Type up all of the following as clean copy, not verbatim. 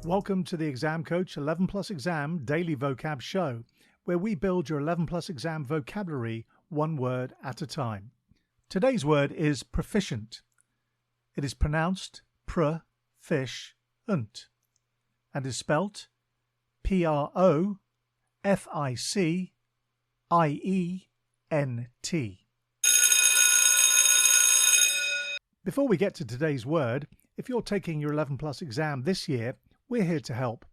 Welcome to the Exam Coach 11 Plus Exam Daily Vocab Show, where we build your 11 Plus Exam vocabulary one word at a time. Today's word is proficient. It is pronounced Proficient and is spelt Proficient. Before we get to today's word, if you're taking your 11 Plus exam this year, we're here to help.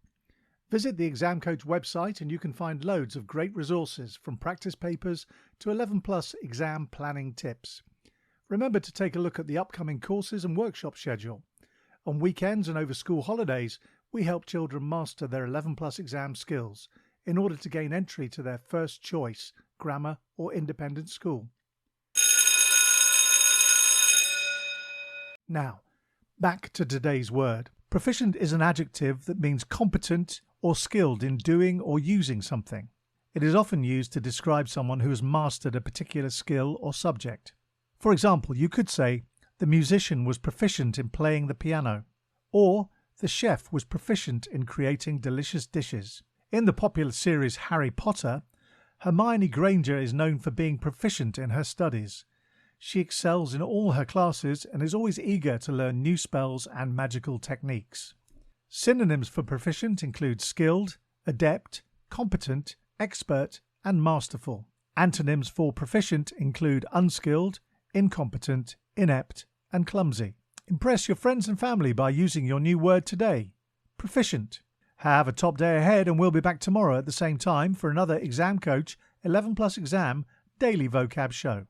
Visit the Exam Coach website and you can find loads of great resources from practice papers to 11 Plus exam planning tips. Remember to take a look at the upcoming courses and workshop schedule. On weekends and over school holidays, we help children master their 11 Plus exam skills in order to gain entry to their first choice grammar or independent school. Now, back to today's word. Proficient is an adjective that means competent or skilled in doing or using something. It is often used to describe someone who has mastered a particular skill or subject. For example, you could say, the musician was proficient in playing the piano, or the chef was proficient in creating delicious dishes. In the popular series Harry Potter, Hermione Granger is known for being proficient in her studies. She excels in all her classes and is always eager to learn new spells and magical techniques. Synonyms for proficient include skilled, adept, competent, expert, and masterful. Antonyms for proficient include unskilled, incompetent, inept, and clumsy. Impress your friends and family by using your new word today, proficient. Have a top day ahead, and we'll be back tomorrow at the same time for another Exam Coach 11 Plus Exam Daily Vocab Show.